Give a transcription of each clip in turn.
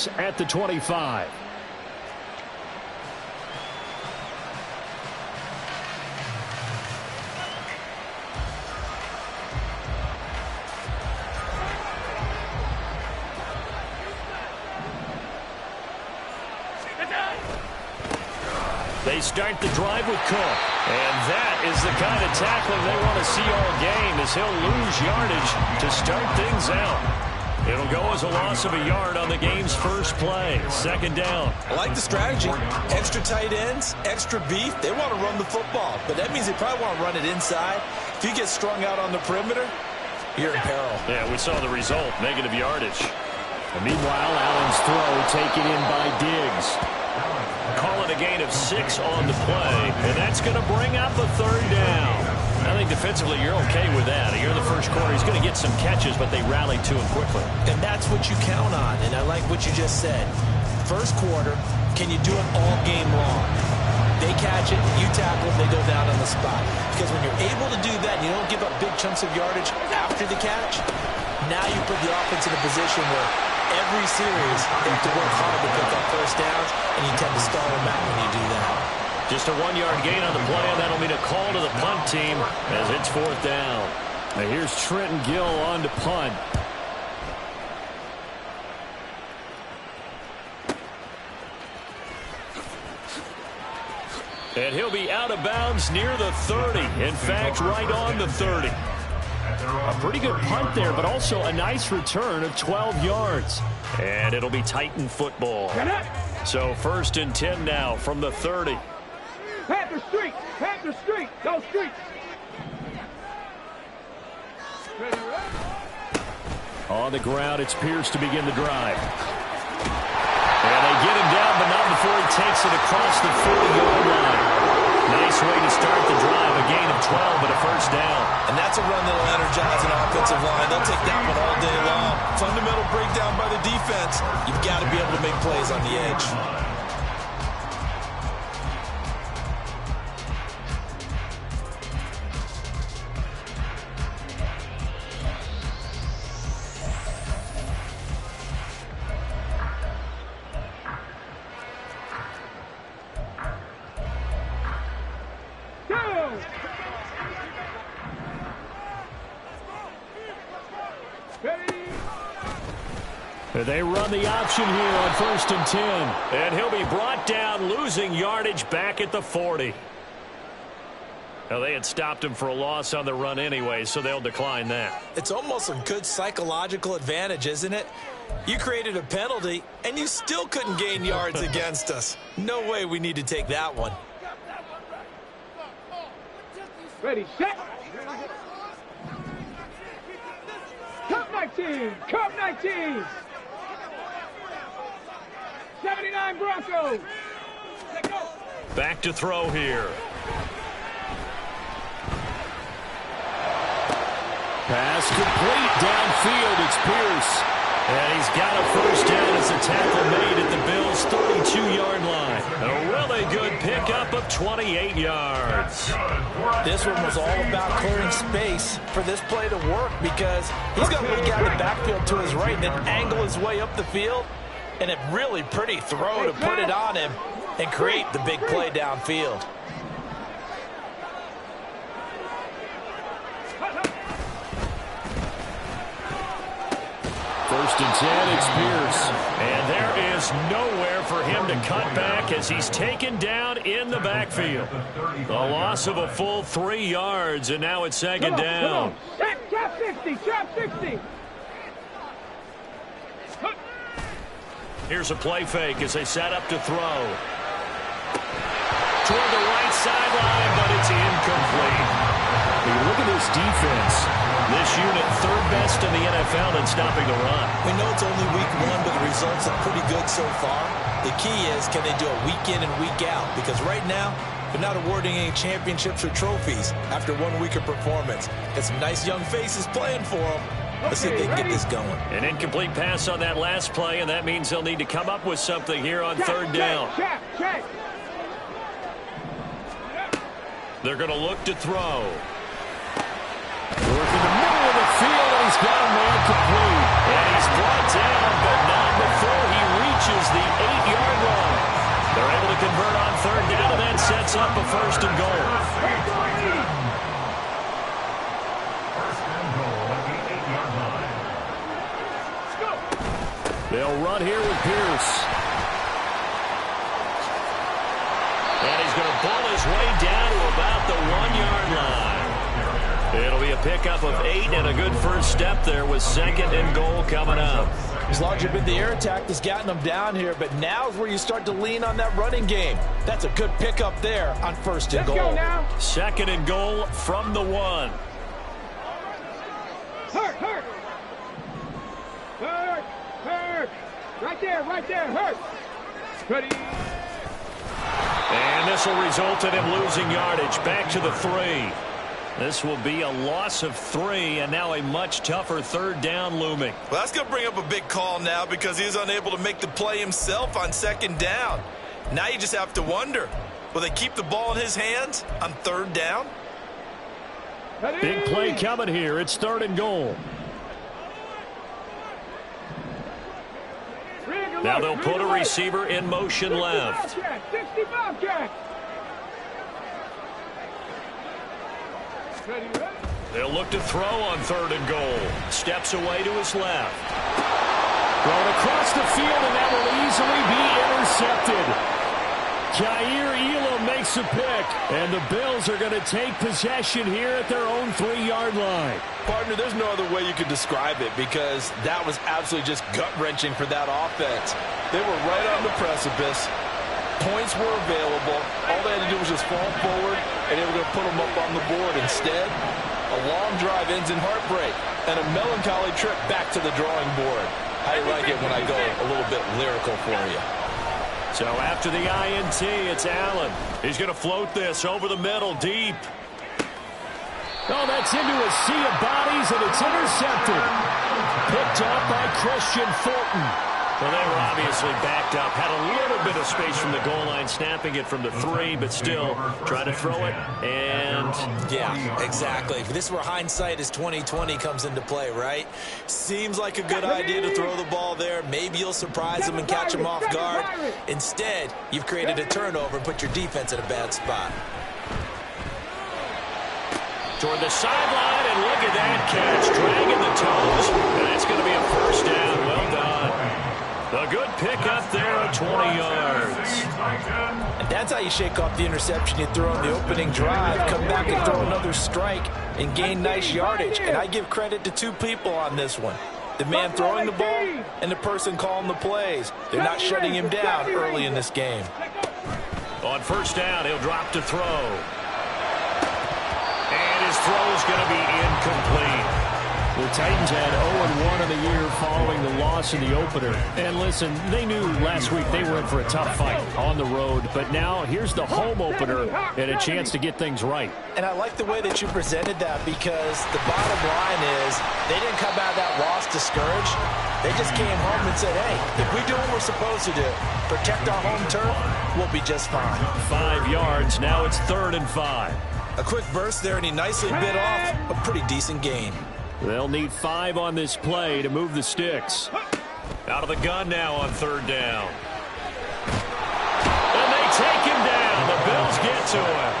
at the 25. They start the drive with Cook. And that is the kind of tackling they want to see all game, as he'll lose yardage to start things out. It'll go as a loss of a yard on the game's first play. Second down. I like the strategy. Extra tight ends, extra beef. They want to run the football, but that means they probably want to run it inside. If you get strung out on the perimeter, you're in peril. Yeah, we saw the result, negative yardage. And meanwhile, Allen's throw taken in by Diggs. Call it a gain of 6 on the play, and that's going to bring up a third down. I think defensively you're okay with that. You're in the first quarter. He's going to get some catches, but they rallied to him quickly. And that's what you count on, and I like what you just said. First quarter, can you do it all game long? They catch it, you tackle them, they go down on the spot. Because when you're able to do that and you don't give up big chunks of yardage after the catch, now you put the offense in a position where every series they have to work hard to pick up first downs, and you tend to stall them out when you do that. Just a 1-yard gain on the play, and that'll mean a call to the punt team as it's fourth down. Now here's Trenton Gill on to punt. And he'll be out of bounds near the 30. In fact, right on the 30. A pretty good punt there, but also a nice return of 12 yards. And it'll be Titan football. So 1st and 10 now from the 30. Panther Street! Panther Street! Go Street! On the ground, it's Pierce to begin the drive. And they get him down, but not before he takes it across the 40-yard line. Nice way to start the drive, a gain of 12, but a first down. And that's a run that'll energize an offensive line. They'll take that one all day long. Fundamental breakdown by the defense. You've got to be able to make plays on the edge. They run the option here on 1st and 10. And he'll be brought down, losing yardage back at the 40. Now, they had stopped him for a loss on the run anyway, so they'll decline that. It's almost a good psychological advantage, isn't it? You created a penalty, and you still couldn't gain yards against us. No way we need to take that one. Ready, set! Cup 19! Cup 19! 79 Broncos! Back to throw here. Pass complete downfield. It's Pierce. And he's got a first down as a tackle made at the Bills' 32-yard line. A really good pickup of 28 yards. This one was all about clearing space for this play to work, because he's going to leak out the backfield to his right and then angle his way up the field. And a really pretty throw to put it on him and create the big play downfield. First and 10, it's Pierce. And there is nowhere for him to cut back as he's taken down in the backfield. A loss of a full 3 yards, and now it's second down. Trap 60, trap 60. Here's a play fake as they set up to throw. Toward the right sideline, but it's incomplete. When you look at this defense, this unit 3rd best in the NFL in stopping the run. We know it's only week 1, but the results are pretty good so far. The key is, can they do it week in and week out? Because right now, they're not awarding any championships or trophies after 1 week of performance. Got some nice young faces playing for them. Let's see if they can get this going. An incomplete pass on that last play, and that means they'll need to come up with something here on 3rd down. Check. They're going to look to throw. Work in the middle of the field, and he's got a man complete. And he's brought down, but not before he reaches sets up a 1st and goal. They'll run here with Pierce. And he's going to pull his way down to about the 1-yard line. It'll be a pickup of 8 and a good first step there with 2nd and goal coming up. As long as you've been the air attack that's gotten them down here, but now is where you start to lean on that running game. That's a good pickup there on 1st and goal. Let's go now. 2nd and goal from the 1. Hurt. Right there, hurt. Ready. And this will result in him losing yardage. Back to the 3. This will be a loss of 3, and now a much tougher 3rd down looming. Well, that's going to bring up a big call now because he was unable to make the play himself on 2nd down. Now you just have to wonder, will they keep the ball in his hands on 3rd down? Ready. Big play coming here. It's 3rd and goal. Now they'll put a receiver in motion left. 65 catch. They'll look to throw on 3rd and goal. Steps away to his left. Thrown across the field, and that will easily be intercepted. Jair Elam makes a pick, and the Bills are going to take possession here at their own 3-yard line. Partner, there's no other way you could describe it because that was absolutely just gut-wrenching for that offense. They were right on the precipice. Points were available. All they had to do was just fall forward, and they were going to put them up on the board. Instead, a long drive ends in heartbreak and a melancholy trip back to the drawing board. I like it when I go a little bit lyrical for you. So after the INT, it's Allen. He's going to float this over the middle, deep. Oh, that's into a sea of bodies, and it's intercepted. Picked up by Christian Fulton. Well, they were obviously backed up. Had a little bit of space from the goal line, snapping it from the 3, but still trying to throw it. And yeah, exactly. This is where hindsight is 20/20 comes into play, right? Seems like a good idea to throw the ball there. Maybe you'll surprise them and catch them off guard. Instead, you've created a turnover and put your defense in a bad spot. Toward the sideline, and look at that catch. Dragging the toes. And it's going to be a 1st down. Well done. A good pick up there at 20 yards. And that's how you shake off the interception you throw on the opening drive, come back and throw another strike and gain nice yardage. And I give credit to 2 people on this one. The man throwing the ball and the person calling the plays. They're not shutting him down early in this game. On 1st down, he'll drop to throw. And his throw is going to be incomplete. The Titans had 0-1 in the year following the loss in the opener. And listen, they knew last week they were in for a tough fight on the road. But now here's the home opener and a chance to get things right. And I like the way that you presented that because the bottom line is they didn't come out of that loss discouraged. They just came home and said, hey, if we do what we're supposed to do, protect our home turf, we'll be just fine. 5 yards. Now it's 3rd and 5. A quick burst there, and he nicely bit off a pretty decent gain. They'll need 5 on this play to move the sticks. Out of the gun now on 3rd down. And they take him down. The Bills get to him.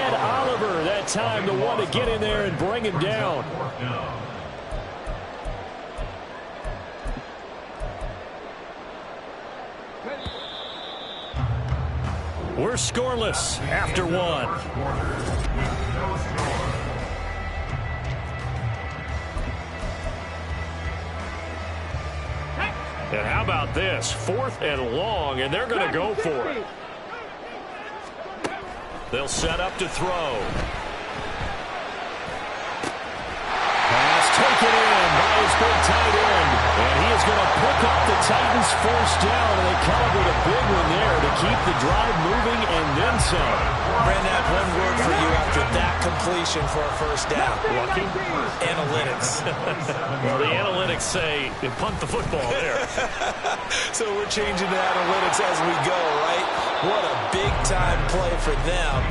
Ed Oliver, that time, the one to get in there and bring him down. We're scoreless after 1. And how about this? 4th and long, and they're going to go for it. They'll set up to throw. Pass taken in by his big tight end. And he is going to pick up the Titans' 1st down, and they celebrate a big one there to keep the drive moving and then some. Brandon, I have one word for you after that completion for a 1st down. Lucky? Analytics. Well, the analytics say punt the football there. So we're changing the analytics as we go, right? What a big-time play for them,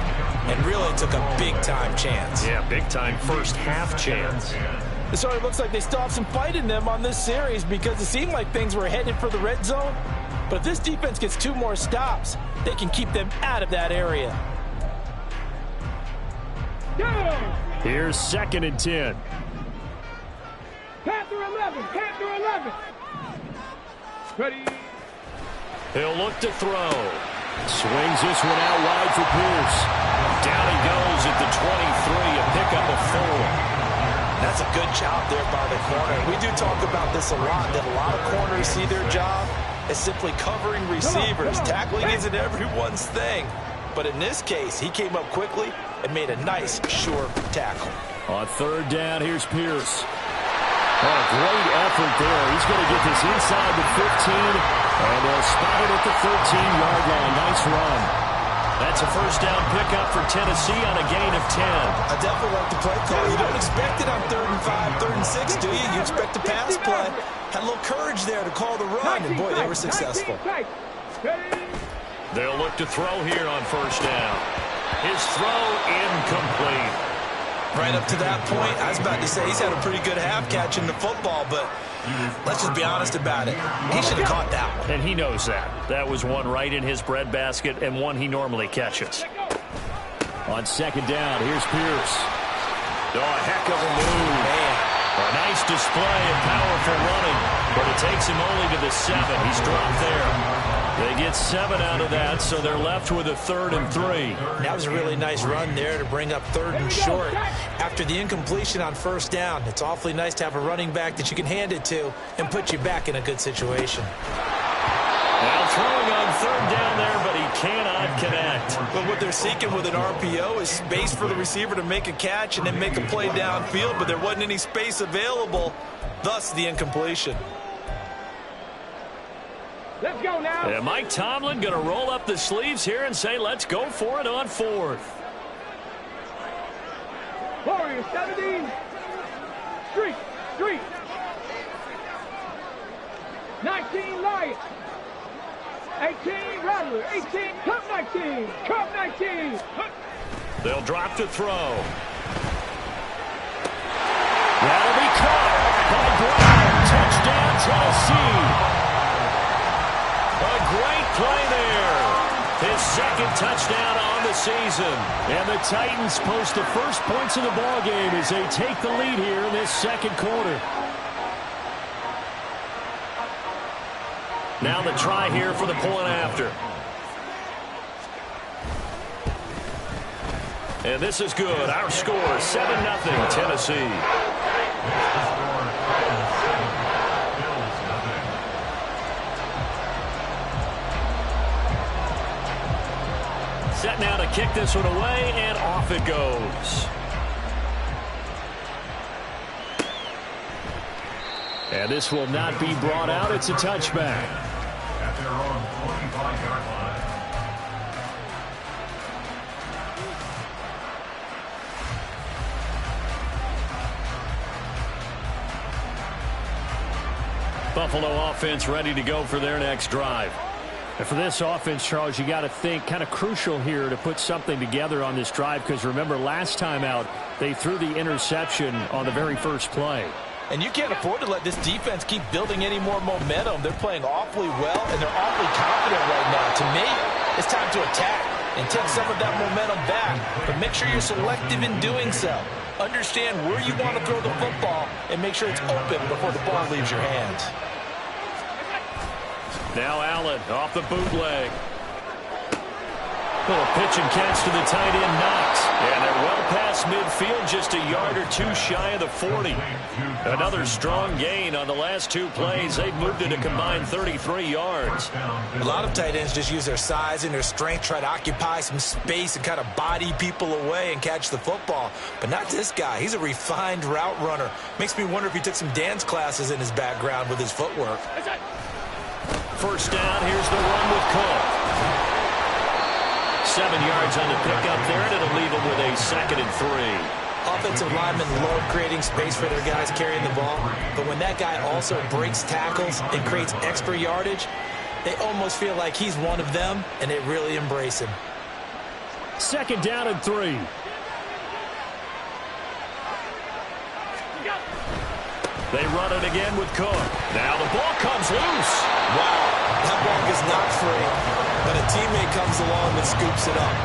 and really took a big-time chance. Yeah, big-time first half chance. So it looks like they still have some fight in them on this series because it seemed like things were headed for the red zone. But if this defense gets 2 more stops, they can keep them out of that area. Here's 2nd and 10. Panther 11. Panther 11. Ready. He'll look to throw. Swings this one out wide for Pierce. Down he goes at the 23, a pickup of 4. That's a good job there by the corner. We do talk about this a lot, that a lot of corners see their job as simply covering receivers. Tackling isn't everyone's thing. But in this case, he came up quickly and made a nice, sure tackle. On 3rd down, here's Pierce. Oh, great effort there. He's going to get this inside the 15, and they'll spot it at the 13-yard line. Nice run. That's a 1st down pickup for Tennessee on a gain of 10. I definitely like the play call. You don't expect it on 3rd and 5, 3rd and 6, do you? You expect a pass play. Had a little courage there to call the run, and boy, they were successful. They'll look to throw here on 1st down. His throw incomplete. Right up to that point, I was about to say he's had a pretty good half catching the football, but let's just be honest about it. He should have caught that one. And he knows that. That was one right in his breadbasket and one he normally catches. On 2nd down, here's Pierce. Oh, a heck of a move. Man. A nice display of powerful running, but it takes him only to the 7. He's dropped there. They get 7 out of that, so they're left with a 3rd and 3. That was a really nice run there to bring up 3rd and short. After the incompletion on 1st down, it's awfully nice to have a running back that you can hand it to and put you back in a good situation. Now throwing on 3rd down there, but he cannot connect. But what they're seeking with an RPO is space for the receiver to make a catch and then make a play downfield, but there wasn't any space available, thus the incompletion. Let's go now. And Mike Tomlin going to roll up the sleeves here and say, let's go for it on 4th. Warriors 17. Street. 19 Lions. 18 Rattler. 18 Cup 19. Cup 19. They'll drop to throw. That'll be caught by Brown. Touchdown Tennessee. A great play there. His 2nd touchdown on the season. And the Titans post the first points of the ballgame as they take the lead here in this 2nd quarter. Now the try here for the point after. And this is good. Our score, 7-0 Tennessee. Set now to kick this one away, and off it goes. And this will not be brought out. It's a touchback. At their own 45-yard line. Buffalo offense ready to go for their next drive. And for this offense, Charles, you got to think kind of crucial here to put something together on this drive, because remember last time out they threw the interception on the very first play. And you can't afford to let this defense keep building any more momentum. They're playing awfully well, and they're awfully confident right now. To me, it's time to attack and take some of that momentum back. But make sure you're selective in doing so. Understand where you want to throw the football and make sure it's open before the ball leaves your hands. Now Allen off the bootleg. Little pitch and catch to the tight end Knox. And they're well past midfield, just a yard or two shy of the 40. Another strong gain on the last 2 plays. They've moved it a combined 33 yards. A lot of tight ends just use their size and their strength, try to occupy some space and kind of body people away and catch the football. But not this guy. He's a refined route runner. Makes me wonder if he took some dance classes in his background with his footwork. First down, here's the run with Cook. 7 yards on the pickup there, and it'll leave them with a 2nd and 3. Offensive linemen love creating space for their guys carrying the ball, but when that guy also breaks tackles and creates extra yardage, they almost feel like he's one of them, and they really embrace him. 2nd down and 3. They run it again with Cook. Now the ball comes loose. Wow, that ball gets not free, but a teammate comes along and scoops it up.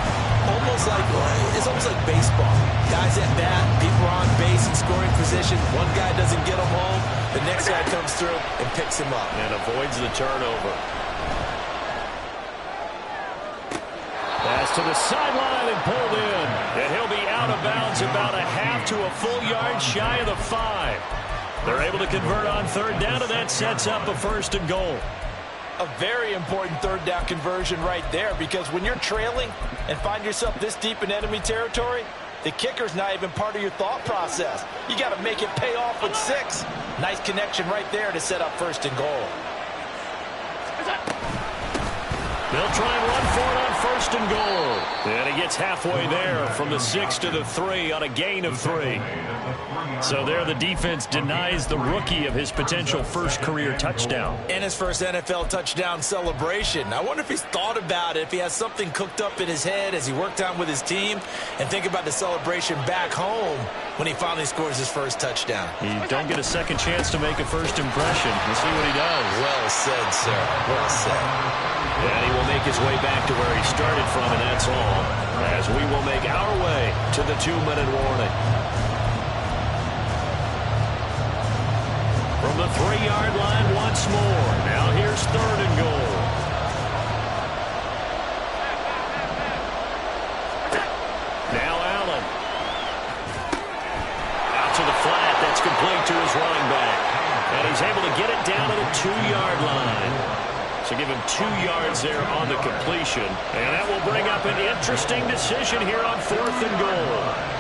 It's almost like baseball. Guys at bat, people are on base in scoring position. One guy doesn't get him home. The next guy comes through and picks him up. And avoids the turnover. Pass to the sideline and pulled in. And he'll be out of bounds about a half to a full yard shy of the 5. They're able to convert on third down, and that sets up a 1st and goal. A very important third down conversion right there, because when you're trailing and find yourself this deep in enemy territory, the kicker's not even part of your thought process. You got to make it pay off with 6. Nice connection right there to set up 1st and goal. They'll try and run for it on 1st and goal. And he gets halfway there from the 6 to the 3 on a gain of 3. So there the defense denies the rookie of his potential first career touchdown. And his first NFL touchdown celebration. I wonder if he's thought about it, if he has something cooked up in his head as he worked on with his team, and think about the celebration back home when he finally scores his first touchdown. You don't get a second chance to make a first impression. We'll see what he does. Well said, sir. Well said. And he will make his way back to where he started from, and that's all, as we will make our way to the 2-minute warning. From the 3-yard line once more. Now here's 3rd and goal. Now Allen. Out to the flat. That's complete to his running back. And he's able to get it down to the 2-yard line. So give him 2 yards there on the completion. And that will bring up an interesting decision here on 4th and goal.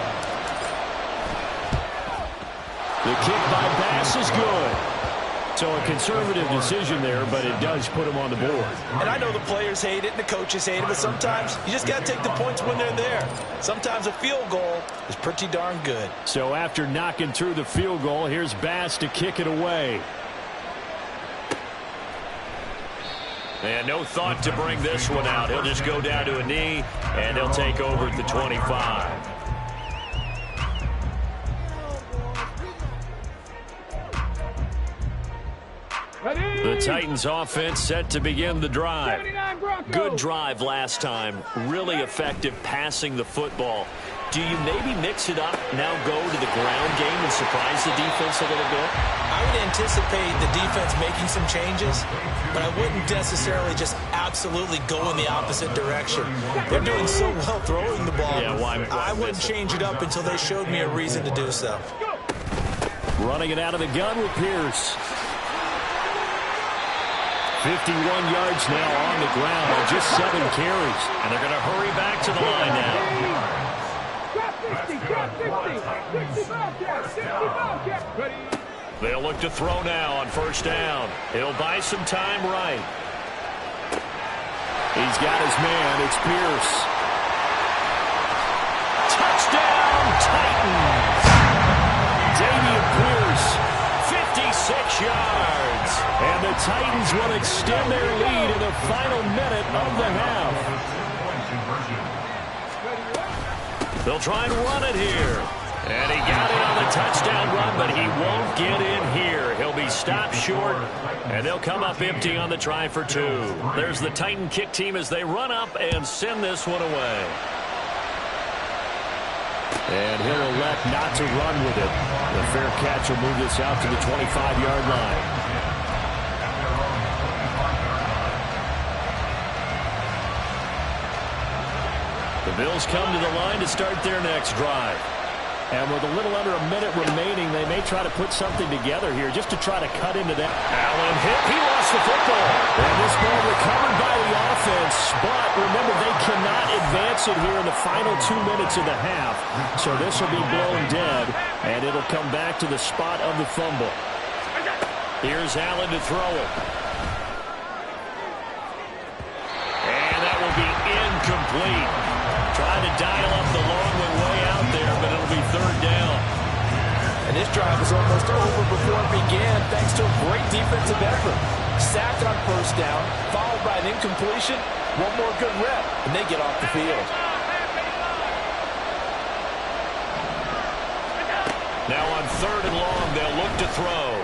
The kick by Bass is good. So a conservative decision there, but it does put him on the board. And I know the players hate it and the coaches hate it, but sometimes you just got to take the points when they're there. Sometimes a field goal is pretty darn good. So after knocking through the field goal, here's Bass to kick it away. And no thought to bring this one out. He'll just go down to a knee, and he'll take over at the 25. The Titans offense set to begin the drive. Good drive last time. Really effective passing the football. Do you maybe mix it up, now go to the ground game and surprise the defense a little bit? I would anticipate the defense making some changes, but I wouldn't necessarily just absolutely go in the opposite direction. They're doing so well throwing the ball. Yeah, why I wouldn't change it up until they showed me a reason to do so. Running it out of the gun with Pierce. 51 yards now on the ground on just 7 carries. And they're going to hurry back to the line now. They'll look to throw now on 1st down. He'll buy some time right. He's got his man. It's Pierce. Touchdown, Titans. Dameon Pierce, 56 yards. And the Titans will extend their lead in the final minute of the half. They'll try and run it here. And he got it on the touchdown run, but he won't get in here. He'll be stopped short, and they'll come up empty on the try for 2. There's the Titan kick team as they run up and send this one away. And he'll elect not to run with it. The fair catch will move this out to the 25-yard line. The Bills come to the line to start their next drive. And with a little under a minute remaining, they may try to put something together here just to try to cut into that. Allen hit. He lost the football. And this ball recovered by the offense. But remember, they cannot advance it here in the final 2 minutes of the half. So this will be blown dead, and it'll come back to the spot of the fumble. Here's Allen to throw it. And that will be incomplete. Trying to dial up the long way out there, but it'll be 3rd down. And this drive was almost over before it began, thanks to a great defensive effort. Sacked on 1st down, followed by an incompletion, one more good rep, and they get off the field. Now on 3rd and long, they'll look to throw.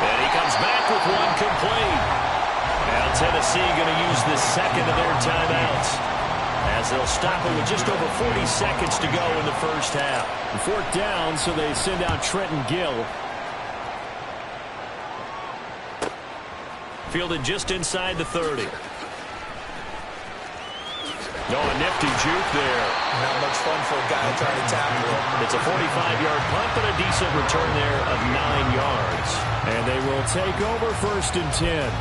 And he comes back with one complete. Tennessee going to use the second of their timeouts, as they'll stop it with just over 40 seconds to go in the first half. 4th down, so they send out Trenton Gill. Fielded just inside the 30. No, a nifty juke there. Not much fun for a guy trying to tackle him. It's a 45-yard punt, but a decent return there of 9 yards. And they will take over 1st and 10.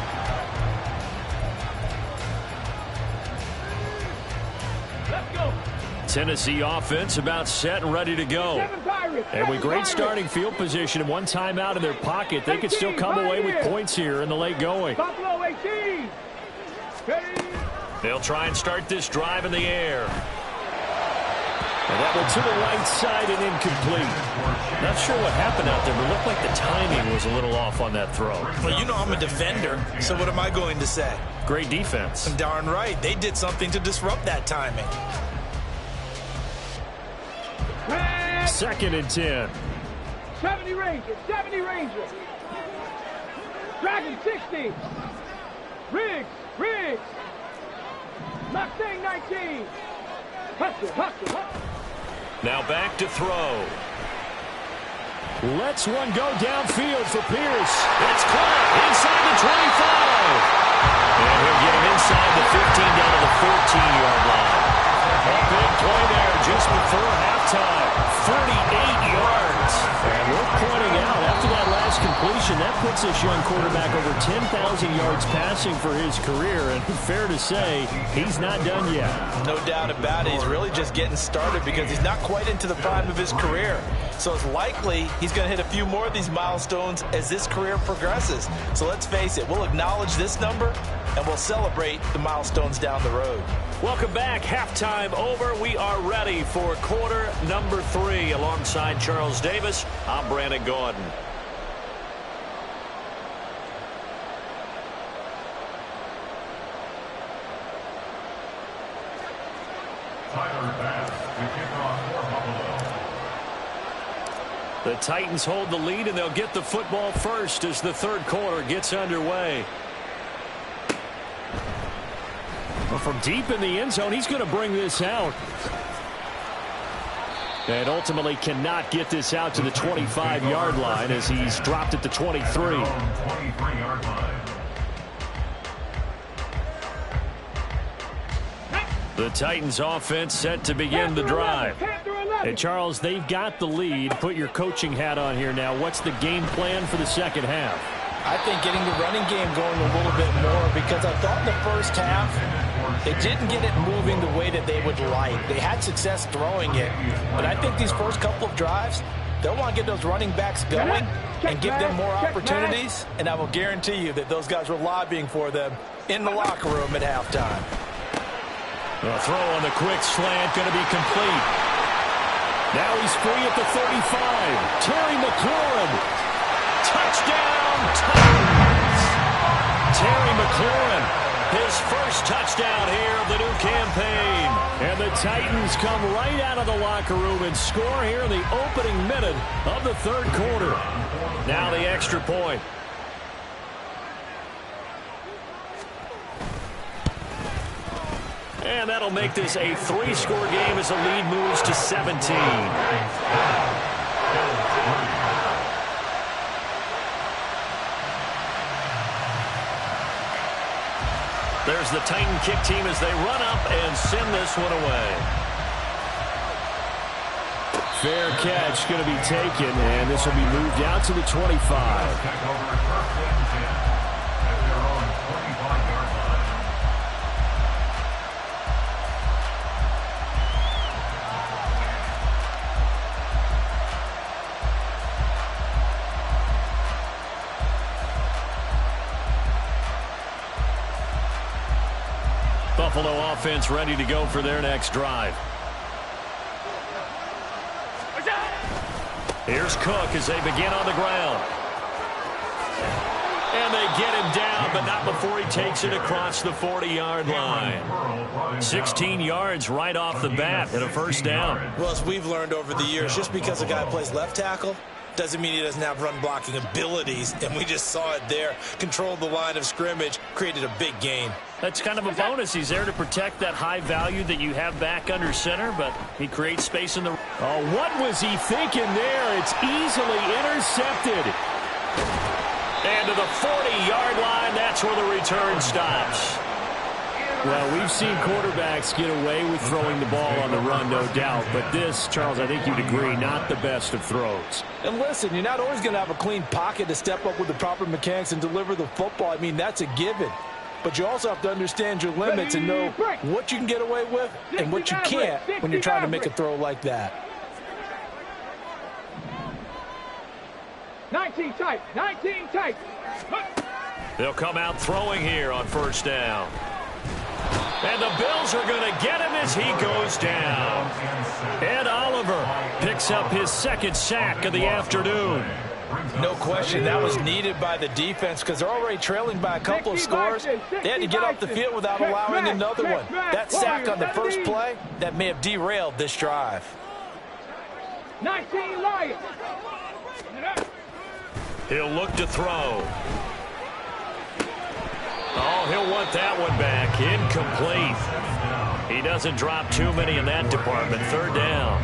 Let's go. Tennessee offense about set and ready to go. And with great starting field position and one timeout in their pocket, they could still come away with points here in the late going. Buffalo 18. They'll try and start this drive in the air. And that one to the right side and incomplete. Not sure what happened out there, but it looked like the timing was a little off on that throw. Well, you know I'm a defender, so what am I going to say? Great defense. Darn right. They did something to disrupt that timing. 2nd and 10. 70 Rangers. 70 Rangers. Dragon 60. Riggs. Mustang 19. Hustle. Now back to throw. Lets one go downfield for Pierce. It's caught inside the 25. And he'll get him inside the 15 down to the 14-yard line. A big play there just before halftime. 38 yards. And worth pointing out, after that last completion, that puts this young quarterback over 10,000 yards passing for his career. And fair to say, he's not done yet. No doubt about it. He's really just getting started because he's not quite into the prime of his career. So it's likely he's going to hit a few more of these milestones as this career progresses. So let's face it, we'll acknowledge this number and we'll celebrate the milestones down the road. Welcome back. Halftime over. We are ready for quarter number 3. Alongside Charles Davis, I'm Brandon Gordon. The Titans hold the lead, and they'll get the football first as the 3rd quarter gets underway. Well, from deep in the end zone, he's going to bring this out. And ultimately cannot get this out to the 25-yard line as he's dropped at the 23. The Titans offense set to begin the drive. And Charles, they've got the lead. Put your coaching hat on here now. What's the game plan for the second half? I think getting the running game going a little bit more because I thought in the first half they didn't get it moving the way that they would like. They had success throwing it, but I think these first couple of drives, they'll want to get those running backs going and give them more opportunities, and I will guarantee you that those guys were lobbying for them in the locker room at halftime. The throw on the quick slant going to be complete. Now he's free at the 35. Terry McLaurin. Touchdown, Titans! Terry McLaurin, his first touchdown here of the new campaign. And the Titans come right out of the locker room and score here in the opening minute of the 3rd quarter. Now the extra point. And that'll make this a 3-score game as the lead moves to 17. There's the Titan kick team as they run up and send this one away. Fair catch going to be taken, and this will be moved out to the 25. Buffalo offense ready to go for their next drive. Here's Cook as they begin on the ground. And they get him down, but not before he takes it across the 40-yard line. 16 yards right off the bat and a first down. Well, as we've learned over the years, just because a guy plays left tackle doesn't mean he doesn't have run-blocking abilities, and we just saw it there. Controlled the line of scrimmage, created a big gain. That's kind of a bonus. He's there to protect that high value that you have back under center, but he creates space in the... Oh, what was he thinking there? It's easily intercepted. And to the 40-yard line, that's where the return stops. Well, we've seen quarterbacks get away with throwing the ball on the run, no doubt. But this, Charles, I think you'd agree, not the best of throws. And listen, you're not always going to have a clean pocket to step up with the proper mechanics and deliver the football. I mean, that's a given. But you also have to understand your limits and know what you can get away with and what you can't when you're trying to make a throw like that. 19 tight, 19 tight. They'll come out throwing here on first down. And the Bills are going to get him as he goes down. Ed Oliver picks up his second sack of the afternoon. No question, that was needed by the defense because they're already trailing by a couple of scores. They had to get off the field without allowing another one. That sack on the first play, that may have derailed this drive. 19 Lions. He'll look to throw. Oh, he'll want that one back. Incomplete. He doesn't drop too many in that department. Third down.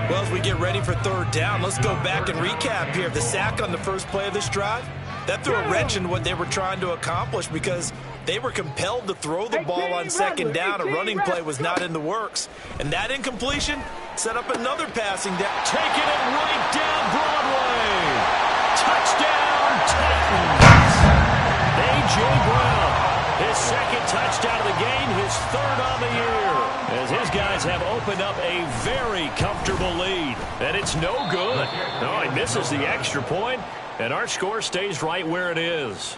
Well, as we get ready for third down, let's go back and recap here. The sack on the first play of this drive, that threw a wrench in what they were trying to accomplish because they were compelled to throw the ball on second down. A running play was not in the works. And that incompletion set up another passing down. Taking it right down Broadway. Touchdown, Titans. A.J. Brown, his second touchdown of the game, his third on the year, as his guys have opened up a very comfortable lead. And it's no good. No, he misses the extra point, and our score stays right where it is.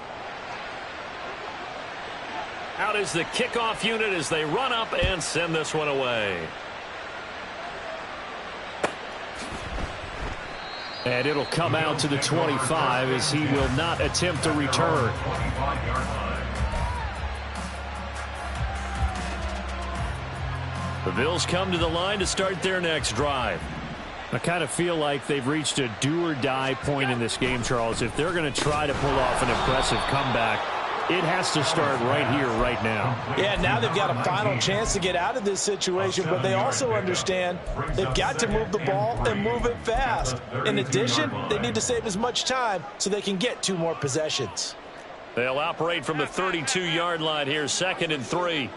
Out is the kickoff unit as they run up and send this one away. And it'll come out to the 25 as he will not attempt a return. The Bills come to the line to start their next drive. I kind of feel like they've reached a do-or-die point in this game, Charles. If they're going to try to pull off an impressive comeback, it has to start right here, right now. Yeah, now they've got a final chance to get out of this situation, but they also understand they've got to move the ball and move it fast. In addition, they need to save as much time so they can get 2 more possessions. They'll operate from the 32-yard line here, 2nd and 3.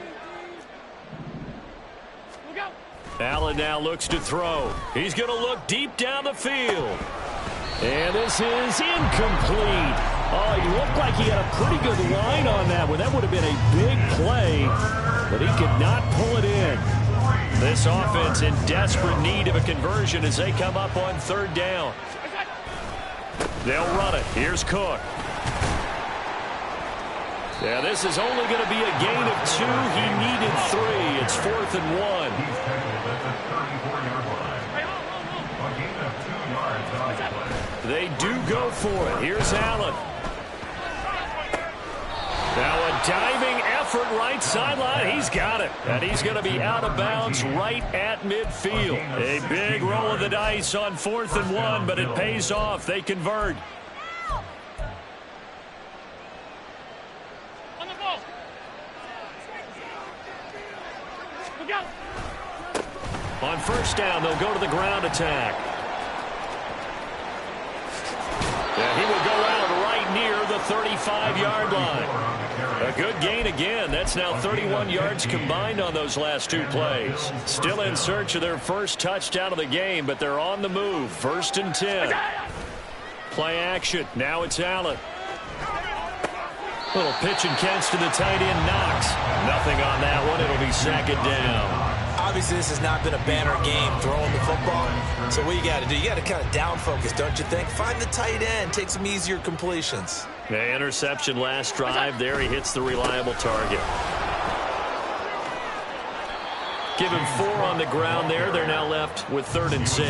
Allen now looks to throw. He's going to look deep down the field. And this is incomplete. Oh, he looked like he had a pretty good line on that one. That would have been a big play, but he could not pull it in. This offense in desperate need of a conversion as they come up on third down. They'll run it. Here's Cook. Yeah, this is only going to be a gain of 2. He needed 3. It's 4th and 1. They do go for it. Here's Allen. Now a diving effort right sideline. He's got it. And he's going to be out of bounds right at midfield. A big roll of the dice on 4th and 1, but it pays off. They convert. On the ball. Look out. On first down, they'll go to the ground attack. And he will go out right near the 35-yard line. A good gain again. That's now 31 yards combined on those last 2 plays. Still in search of their first touchdown of the game, but they're on the move. 1st and 10. Play action. Now it's Allen. Little pitch and catch to the tight end, Knox. Nothing on that one. It'll be 2nd down. Obviously, this has not been a banner game throwing the football. So what you got to do, you got to kind of down focus, don't you think? Find the tight end, take some easier completions. The interception last drive. There he hits the reliable target. Give him 4 on the ground there. They're now left with 3rd and 6.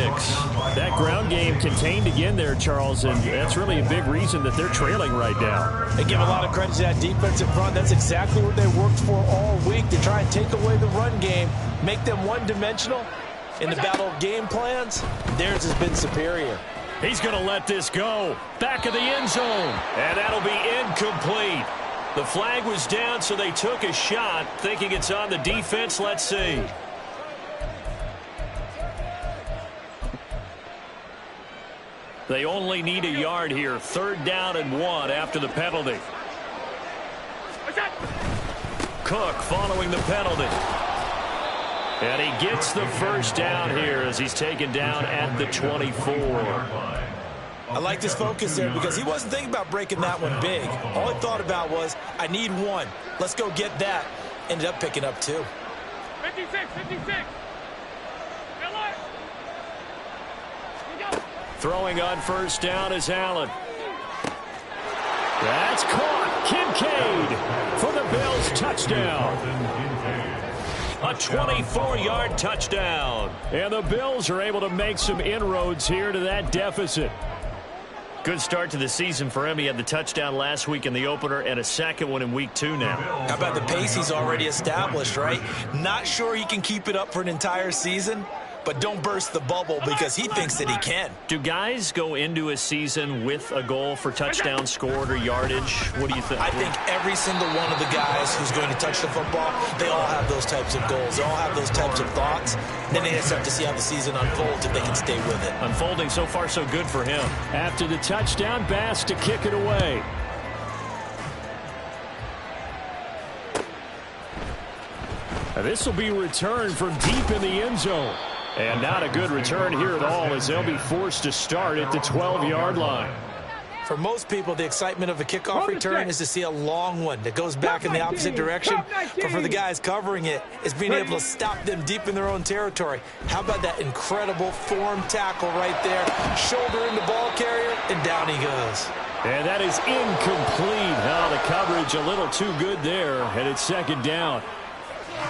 That ground game contained again there, Charles, and that's really a big reason that they're trailing right now. They give a lot of credit to that defensive front. That's exactly what they worked for all week, to try and take away the run game, make them one-dimensional. In the battle of game plans, theirs has been superior. He's going to let this go. Back of the end zone. And that'll be incomplete. The flag was down, so they took a shot, thinking it's on the defense. Let's see. They only need a yard here. 3rd down and 1 after the penalty. Cook following the penalty. And he gets the first down here as he's taken down at the 24. I like this focus there because he wasn't thinking about breaking that one big. All he thought about was, I need 1. Let's go get that. Ended up picking up 2. 56. Throwing on first down is Allen. That's caught. Kincaid for the Bills touchdown. A 24-yard touchdown. And the Bills are able to make some inroads here to that deficit. Good start to the season for him. He had the touchdown last week in the opener and a second one in week 2 now. How about the pace he's already established, right? Not sure he can keep it up for an entire season, but don't burst the bubble because he thinks that he can. Do guys go into a season with a goal for touchdown scored or yardage? What do you think? I think every single one of the guys who's going to touch the football, they all have those types of goals. They all have those types of thoughts. Then they just have to see how the season unfolds if they can stay with it. Unfolding so far so good for him. After the touchdown, Bass to kick it away. This will be returned from deep in the end zone. And not a good return here at all as they'll be forced to start at the 12-yard line. For most people, the excitement of a kickoff return is to see a long one that goes back in the opposite direction. But for the guys covering it, it's being able to stop them deep in their own territory. How about that incredible form tackle right there? Shoulder into ball carrier, and down he goes. And that is incomplete. The coverage a little too good there, and it's 2nd down.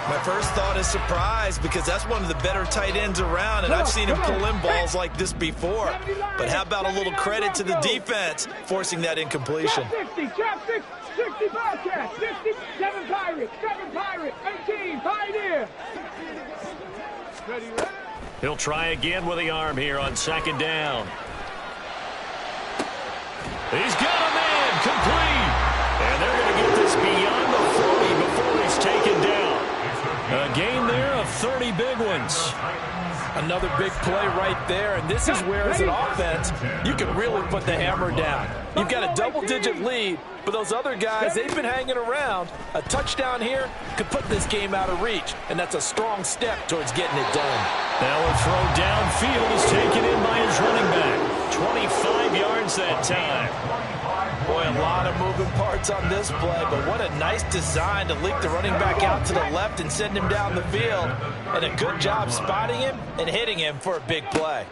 My first thought is surprise because that's one of the better tight ends around, and I've seen him pull in balls like this before. But how about a little credit to the defense forcing that incompletion? 60, 60 Bobcats, 7 Pirates, 18 Pioneer. He'll try again with the arm here on 2nd down. He's got a man complete. And they're going to get this beyond the 40 before he's taken down. A gain there of 30 big ones. Another big play right there, and this is where, as an offense, you can really put the hammer down. You've got a double-digit lead, but those other guys, they've been hanging around. A touchdown here could put this game out of reach, and that's a strong step towards getting it done. Now a throw downfield is taken in by his running back. 25 yards that time. Boy, a lot of moving parts on this play, but what a nice design to leak the running back out to the left and send him down the field. And a good job spotting him and hitting him for a big play.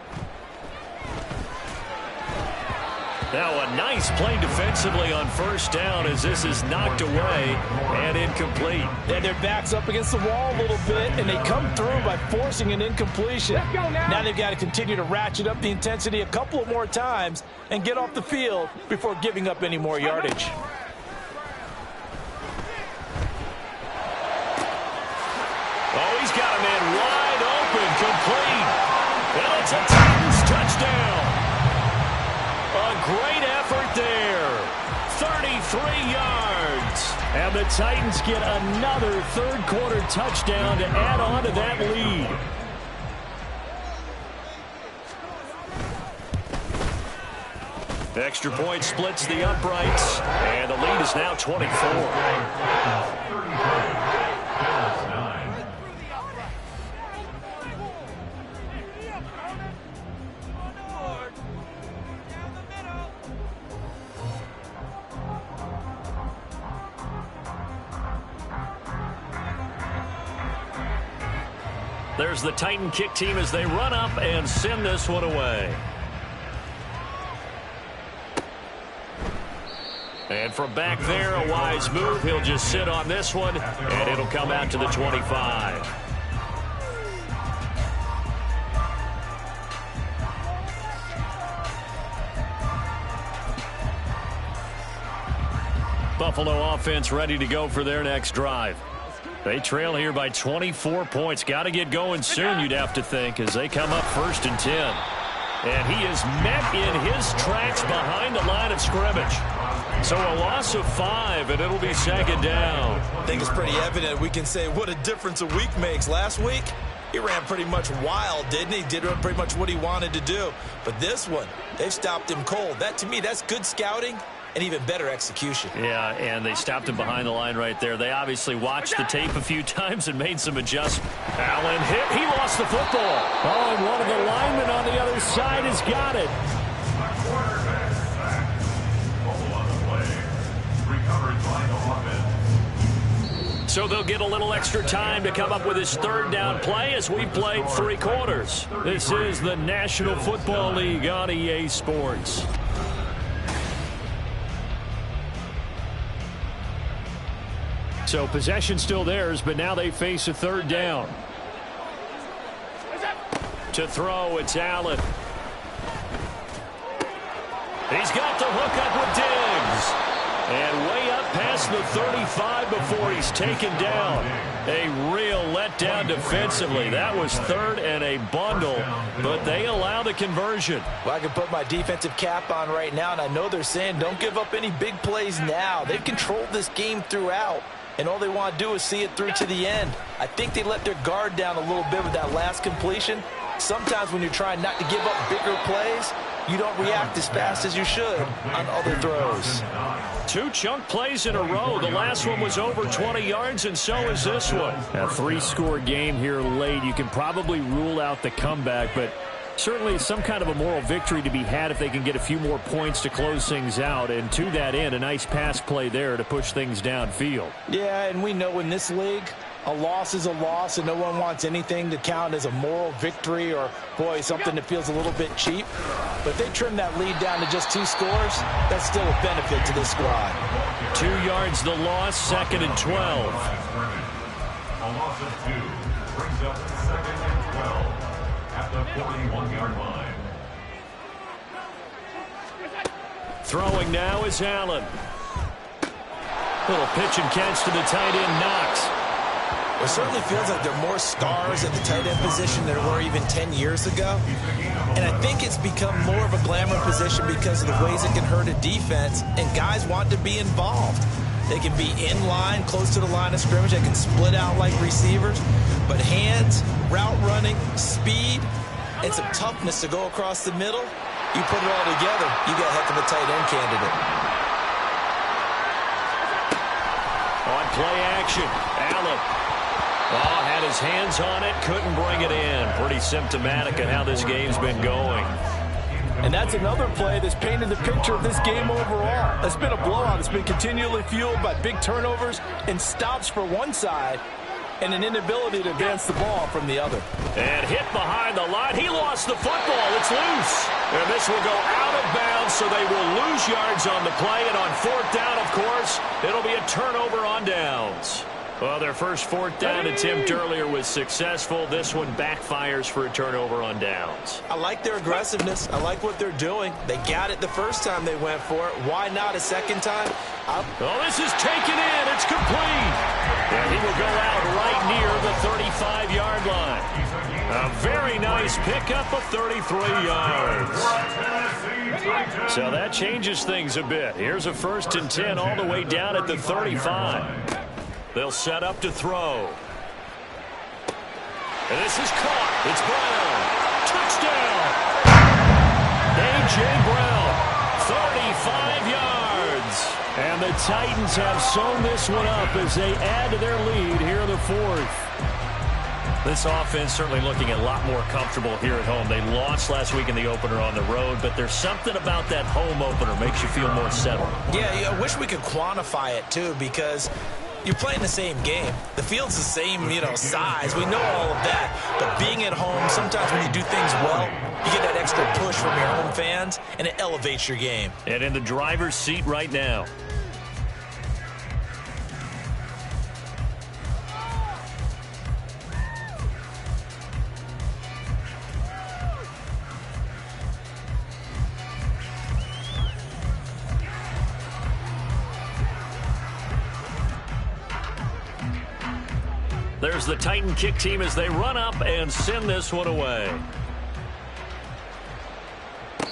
Now a nice play defensively on first down as this is knocked away and incomplete. And their back's up against the wall a little bit, and they come through by forcing an incompletion. Now they've got to continue to ratchet up the intensity a couple of more times and get off the field before giving up any more yardage. Oh, he's got a man wide open, complete. And it's a Titans touchdown. A great effort there. 33 yards. And the Titans get another third-quarter touchdown to add on to that lead. Extra point splits the uprights, and the lead is now 24. There's the Titan kick team as they run up and send this one away. And from back there, a wise move. He'll just sit on this one, and it'll come out to the 25. Buffalo offense ready to go for their next drive. They trail here by 24 points. Got to get going soon, you'd have to think, as they come up 1st and 10. And he is met in his tracks behind the line of scrimmage. So a loss of 5, and it'll be second down. I think it's pretty evident we can say what a difference a week makes. Last week, he ran pretty much wild, didn't he? Did pretty much what he wanted to do. But this one, they've stopped him cold. That, to me, that's good scouting and even better execution. Yeah, and they stopped him behind the line right there. They obviously watched the tape a few times and made some adjustments. Allen hit. He lost the football. Oh, and one of the linemen on the other side has got it. So they'll get a little extra time to come up with his third down play as we played 3 quarters. This is the National Football League on EA Sports. So possession still theirs, but now they face a third down. To throw, it's Allen. He's got the hook up with Diggs. And way up past the 35 before he's taken down. A real letdown defensively. That was 3rd and a bundle, but they allow the conversion. Well, I can put my defensive cap on right now, and I know they're saying don't give up any big plays now. They've controlled this game throughout, and all they want to do is see it through to the end. I think they let their guard down a little bit with that last completion. Sometimes when you're trying not to give up bigger plays, you don't react as fast as you should on other throws. 2 chunk plays in a row. The last one was over 20 yards, and so is this one. A 3-score game here late. You can probably rule out the comeback, but certainly some kind of a moral victory to be had if they can get a few more points to close things out. And to that end, a nice pass play there to push things downfield. Yeah, and we know in this league, a loss is a loss, and no one wants anything to count as a moral victory or, boy, something that feels a little bit cheap. But if they trim that lead down to just 2 scores, that's still a benefit to this squad. 2 yards the loss, 2nd and 12. A loss of 2 brings up 2nd and 12 at the 41-yard line. Throwing now is Allen. Little pitch and catch to the tight end, Knox. It certainly feels like there are more stars at the tight end position than there were even 10 years ago. And I think it's become more of a glamour position because of the ways it can hurt a defense, and guys want to be involved. They can be in line, close to the line of scrimmage. They can split out like receivers. But hands, route running, speed, and some toughness to go across the middle, you put it all together, you got a heck of a tight end candidate. On play action, Allen. Oh, had his hands on it, couldn't bring it in. Pretty symptomatic of how this game's been going. And that's another play that's painted the picture of this game overall. It's been a blowout. It's been continually fueled by big turnovers and stops for one side and an inability to advance the ball from the other. And hit behind the line. He lost the football. It's loose. And this will go out of bounds, so they will lose yards on the play. And on 4th down, of course, it'll be a turnover on downs. Well, their first 4th down attempt earlier was successful. This one backfires for a turnover on downs. I like their aggressiveness. I like what they're doing. They got it the first time they went for it. Why not a second time? Oh, this is taken in. It's complete. And he will go out right near the 35-yard line. A very nice pickup of 33 yards. So that changes things a bit. Here's a 1st and 10 all the way down at the 35. They'll set up to throw. And this is caught. It's Brown. Touchdown. A.J. Brown, 35 yards. And the Titans have sewn this one up as they add to their lead here in the 4th. This offense certainly looking a lot more comfortable here at home. They lost last week in the opener on the road, but there's something about that home opener makes you feel more settled. Yeah, I wish we could quantify it, too, because you're playing the same game. The field's the same, size. We know all of that. But being at home, sometimes when you do things well, you get that extra push from your home fans, and it elevates your game. And in the driver's seat right now. There's the Titan kick team as they run up and send this one away.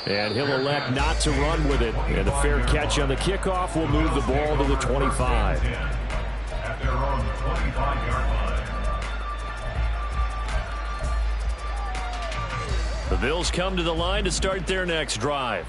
And he'll elect not to run with it. And the fair catch on the kickoff will move the ball to the 25. At their own 25-yard line. The Bills come to the line to start their next drive.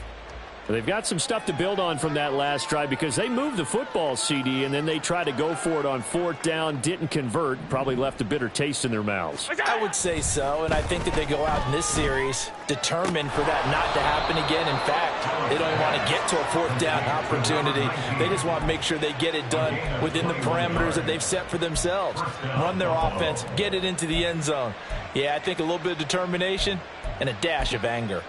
They've got some stuff to build on from that last drive because they moved the football, CD, and then they tried to go for it on 4th down, didn't convert, probably left a bitter taste in their mouths. I would say so, and I think that they go out in this series determined for that not to happen again. In fact, they don't want to get to a 4th down opportunity. They just want to make sure they get it done within the parameters that they've set for themselves. Run their offense, get it into the end zone. Yeah, I think a little bit of determination and a dash of anger.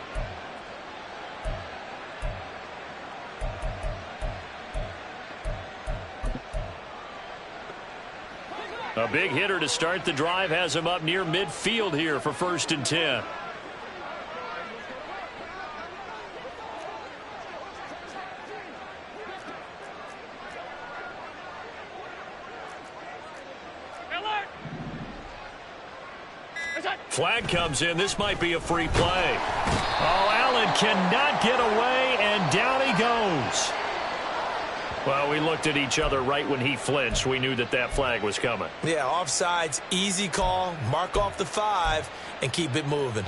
A big hitter to start the drive has him up near midfield here for 1st and 10. Flag comes in. This might be a free play. Oh, Allen cannot get away, and down he goes. Well, we looked at each other right when he flinched. We knew that that flag was coming. Yeah, offsides, easy call. Mark off the 5 and keep it moving.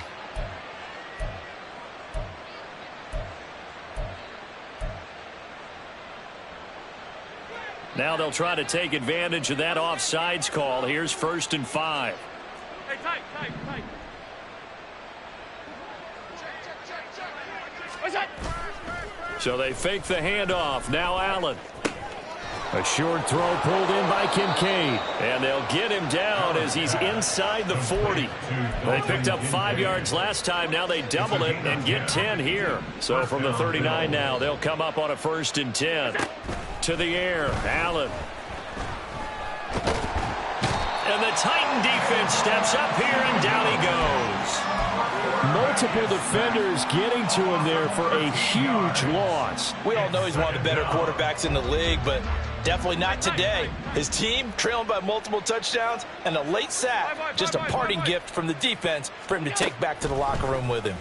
Now they'll try to take advantage of that offsides call. Here's 1st and 5. Hey, tight. So they fake the handoff. Now Allen. A short throw pulled in by Kincaid. And they'll get him down as he's inside the 40. They picked up 5 yards last time. Now they double it and get 10 here. So from the 39 now, they'll come up on a 1st and 10. To the air, Allen. And the Titan defense steps up here, and down he goes. Multiple defenders getting to him there for a huge loss. We all know he's one of the better quarterbacks in the league, but definitely not today. His team trailing by multiple touchdowns, and a late sack, just a parting gift from the defense for him to take back to the locker room with him.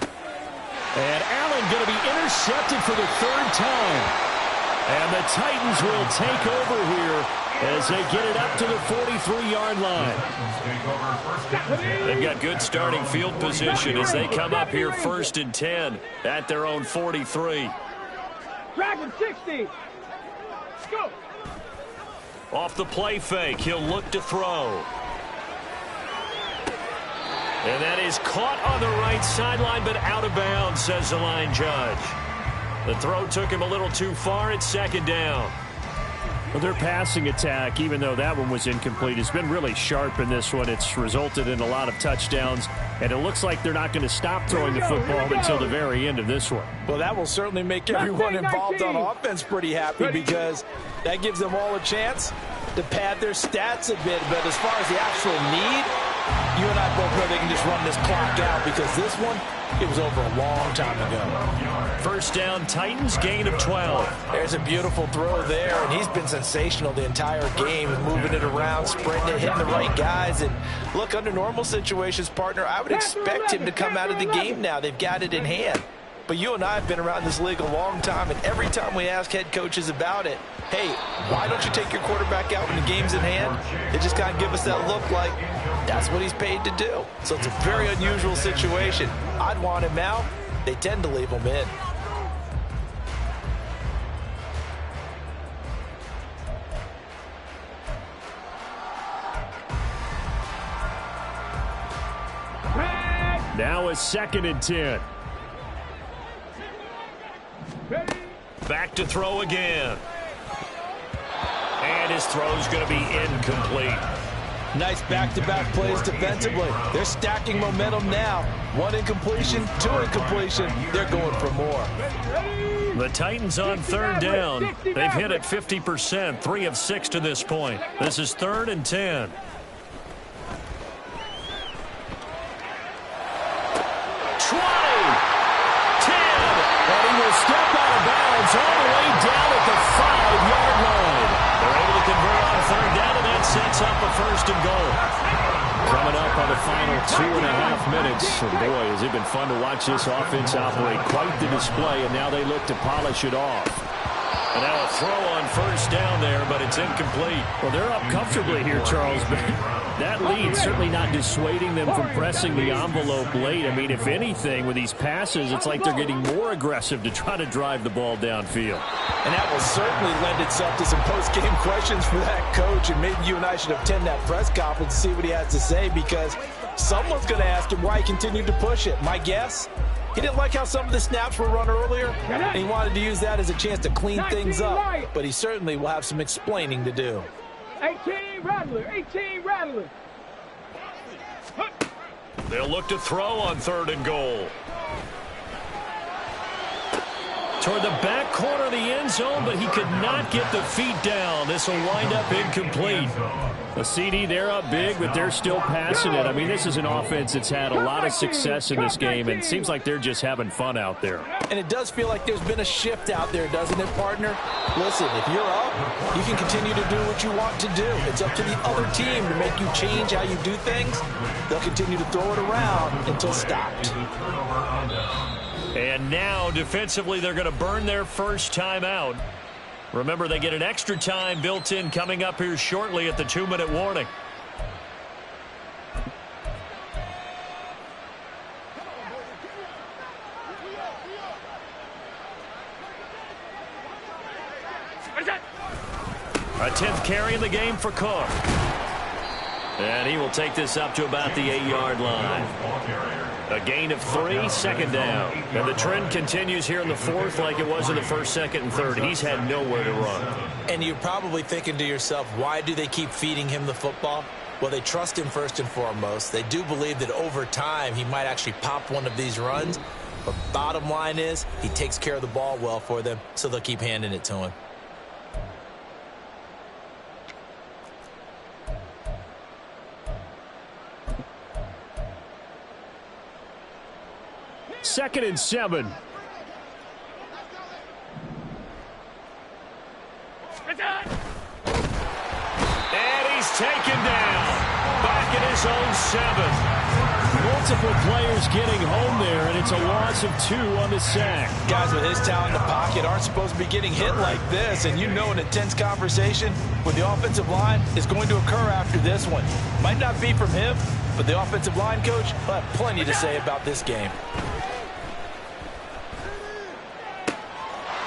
And Allen going to be intercepted for the 3rd time. And the Titans will take over here as they get it up to the 43-yard line. They've got good starting field position as they come up here 1st and 10 at their own 43. Dragon 60. Go. Off the play fake, he'll look to throw. And that is caught on the right sideline, but out of bounds, says the line judge. The throw took him a little too far. It's 2nd down. Well, their passing attack, even though that one was incomplete, has been really sharp in this one. It's resulted in a lot of touchdowns, and it looks like they're not going to stop throwing the football until the very end of this one. Well, that will certainly make everyone involved on offense pretty happy because that gives them all a chance to pad their stats a bit. But as far as the actual need, you and I both know they can just run this clock out because this one, it was over a long time ago. 1st down, Titans, gain of 12. There's a beautiful throw there, and he's been sensational the entire game, moving it around, spreading it, hitting the right guys. And look, under normal situations, partner, I would expect him to come out of the game now. They've got it in hand. But you and I have been around this league a long time, and every time we ask head coaches about it, hey, why don't you take your quarterback out when the game's in hand? They just kind of give us that look like that's what he's paid to do. So it's a very unusual situation. I'd want him out. They tend to leave him in. Now a 2nd and 10. Back to throw again. And his throw's going to be incomplete. Nice back-to-back plays defensively. They're stacking momentum now. 1 incompletion, 2 incompletion. They're going for more. The Titans on 3rd down. They've hit it 50%, 3 of 6 to this point. This is 3rd and 10. Step out of bounds all the way down at the 5-yard line. They're able to convert on 3rd down, and that sets up a 1st and goal. Coming up on the final 2.5 minutes. And boy, has it been fun to watch this offense operate. Quite the display, and now they look to polish it off. And now a throw on first down there, but it's incomplete. Well, they're up comfortably here, Charles, but that lead certainly not dissuading them from pressing the envelope late. I mean, if anything, with these passes, it's like they're getting more aggressive to try to drive the ball downfield. And that will certainly lend itself to some post-game questions for that coach, and maybe you and I should attend that press conference to see what he has to say, because someone's going to ask him why he continued to push it. My guess? He didn't like how some of the snaps were run earlier, and he wanted to use that as a chance to clean things up. But he certainly will have some explaining to do. 18 Rattler, 18 Rattler. They'll look to throw on 3rd and goal. Toward the back corner of the end zone, but he could not get the feet down. This will wind up incomplete. A CD, they're up big, but they're still passing it. I mean, this is an offense that's had a lot of success in this game, and it seems like they're just having fun out there. And it does feel like there's been a shift out there, doesn't it, partner? Listen, if you're up, you can continue to do what you want to do. It's up to the other team to make you change how you do things. They'll continue to throw it around until stopped. And now, defensively, they're going to burn their first time out. Remember, they get an extra time built in coming up here shortly at the 2-minute warning. A 10th carry in the game for Cook. And he will take this up to about the 8-yard line. A gain of 3, 2nd down. And the trend continues here in the 4th like it was in the 1st, 2nd, and 3rd. He's had nowhere to run. And you're probably thinking to yourself, why do they keep feeding him the football? Well, they trust him first and foremost. They do believe that over time he might actually pop one of these runs. But bottom line is he takes care of the ball well for them, so they'll keep handing it to him. Second and 7. And he's taken down. Back at his own 7. Multiple players getting home there, and it's a loss of 2 on the sack. Guys with his talent in the pocket aren't supposed to be getting hit like this, and you know an intense conversation with the offensive line is going to occur after this one. Might not be from him, but the offensive line coach will have plenty to say about this game.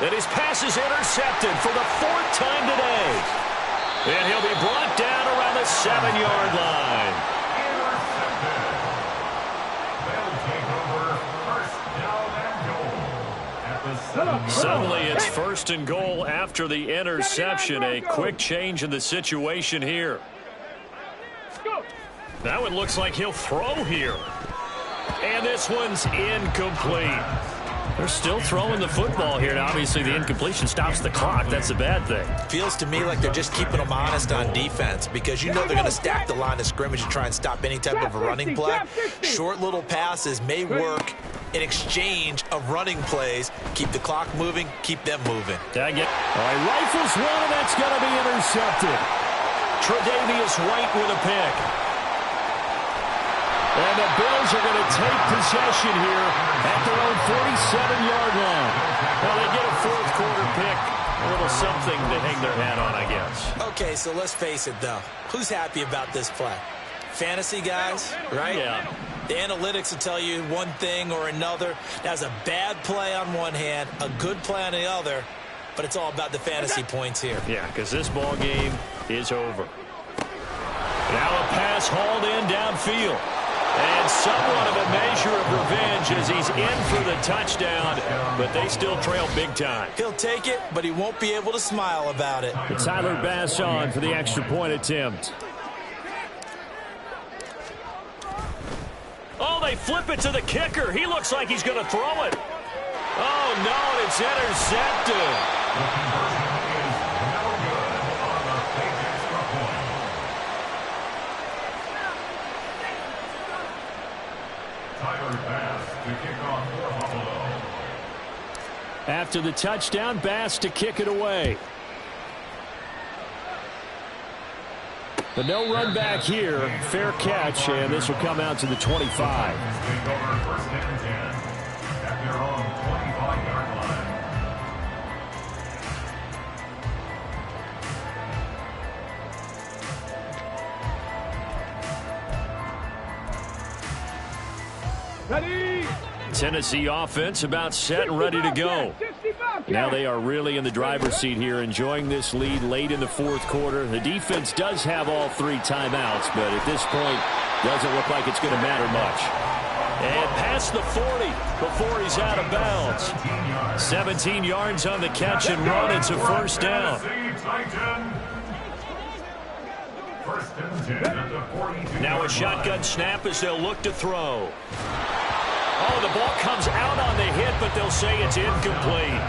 And his pass is intercepted for the 4th time today. And he'll be brought down around the 7-yard line. Suddenly it's 1st and goal after the interception. A quick change in the situation here. Now it looks like he'll throw here. And this one's incomplete. They're still throwing the football here. Now, obviously, the incompletion stops the clock. That's a bad thing. Feels to me like they're just keeping them honest on defense, because you know they're going to stack the line of scrimmage and try and stop any type of a running play. Short little passes may work in exchange of running plays. Keep the clock moving, keep them moving. Tag it. All right, rifles one, and that's going to be intercepted. Tre'Davious White with a pick. And the Bills are going to take possession here at their own 47-yard line. Well, they get a 4th quarter pick. A little something to hang their hat on, I guess. Okay, so let's face it, though. Who's happy about this play? Fantasy guys, right? Yeah. The analytics will tell you one thing or another. That's a bad play on one hand, a good play on the other, but it's all about the fantasy points here. Yeah, because this ball game is over. Now a pass hauled in downfield. And somewhat of a measure of revenge as he's in for the touchdown, but they still trail big time. He'll take it, but he won't be able to smile about it. It's Tyler Bass on for the extra point attempt. Oh, they flip it to the kicker. He looks like he's going to throw it. Oh, no, it's intercepted. After the touchdown, Bass to kick it away. The no run back here. Fair catch, and this will come out to the 25. Take over first and 10 at their own 25-yard line. Ready. Tennessee offense about set and ready to go. Now they are really in the driver's seat here, enjoying this lead late in the fourth quarter. The defense does have all 3 timeouts, but at this point, doesn't look like it's going to matter much. And past the 40 before he's out of bounds. 17 yards on the catch and run. It's a first down. First and 10 at the 42. Now a shotgun snap as they'll look to throw. Oh, the ball comes out on the hit, but they'll say it's incomplete.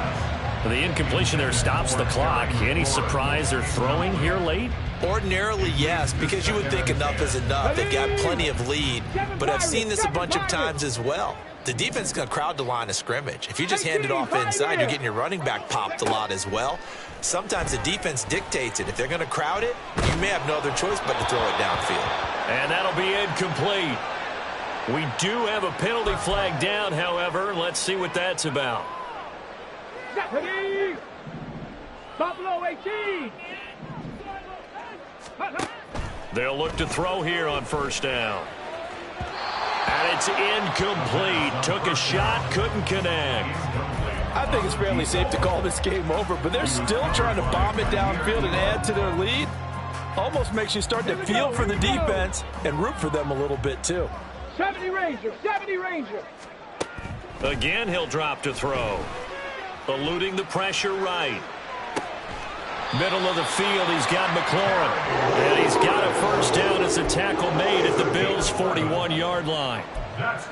The incompletion there stops the clock. Any surprise they're throwing here late? Ordinarily, yes, because you would think enough is enough. They've got plenty of lead, but I've seen this a bunch of times as well. The defense is going to crowd the line of scrimmage. If you just hand it off inside, you're getting your running back popped a lot as well. Sometimes the defense dictates it. If they're going to crowd it, you may have no other choice but to throw it downfield. And that'll be incomplete. We do have a penalty flag down, however. Let's see what that's about. Ready. Buffalo 18. They'll look to throw here on first down. And it's incomplete. Took a shot, couldn't connect. I think it's fairly safe to call this game over, but they're still trying to bomb it downfield and add to their lead. Almost makes you start to feel for the defense and root for them a little bit, too. 70 Ranger, 70 Ranger. Again, he'll drop to throw. Eluding the pressure right. Middle of the field, he's got McLaurin. And he's got a first down as a tackle made at the Bills' 41-yard line.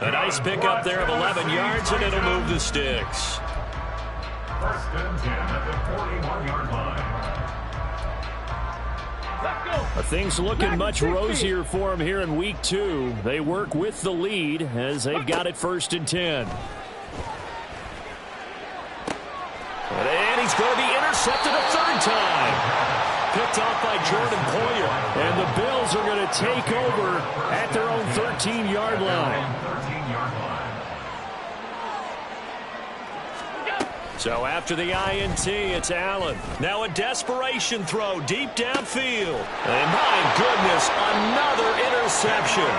A nice pickup there of 11 yards, and it'll move the sticks. First and 10 at the 41-yard line. Things looking much rosier for him here in week 2. They work with the lead as they've got it first and 10. And he's going to be intercepted a third time. Picked off by Jordan Poyer. And the Bills are going to take over at their own 13-yard line. So after the INT, it's Allen. Now a desperation throw deep downfield. And my goodness, another interception.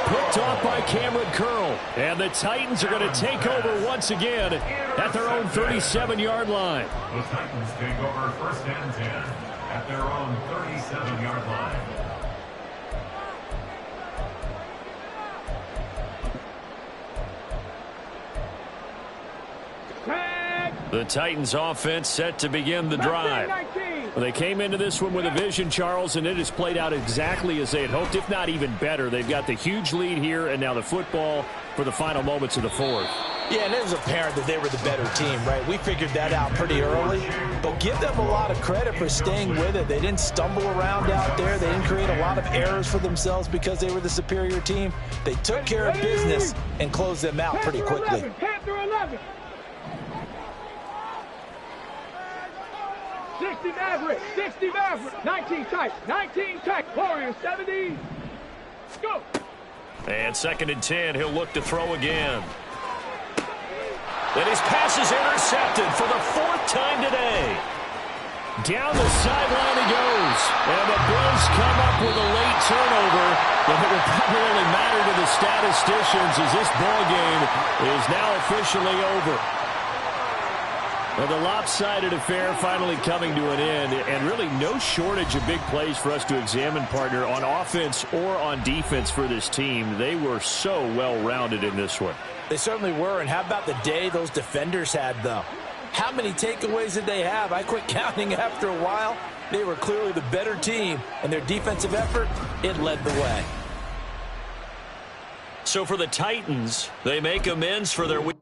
Picked off by Cameron Curl. And the Titans are going to take over once again at their own 37-yard line. The Titans take over first and 10 at their own 37-yard line. The Titans offense set to begin the drive. They came into this one with a vision, Charles, and it has played out exactly as they had hoped, if not even better. They've got the huge lead here, and now the football for the final moments of the fourth. Yeah, and it was apparent that they were the better team, right? We figured that out pretty early, but give them a lot of credit for staying with it. They didn't stumble around out there. They didn't create a lot of errors for themselves because they were the superior team. They took care of business and closed them out pretty quickly. Panther 11. 60 Maverick, 60 Maverick, 19 Titans, 19 Titans, Warriors 70. Go. And second and 10, he'll look to throw again. And his pass is intercepted for the 4th time today. Down the sideline he goes. And the Bills come up with a late turnover. But it will probably only matter to the statisticians as this ball game is now officially over. Well, the lopsided affair finally coming to an end, and really no shortage of big plays for us to examine, partner, on offense or on defense for this team. They were so well-rounded in this one. They certainly were, and how about the day those defenders had, though? How many takeaways did they have? I quit counting after a while. They were clearly the better team, and their defensive effort, it led the way. So for the Titans, they make amends for their week.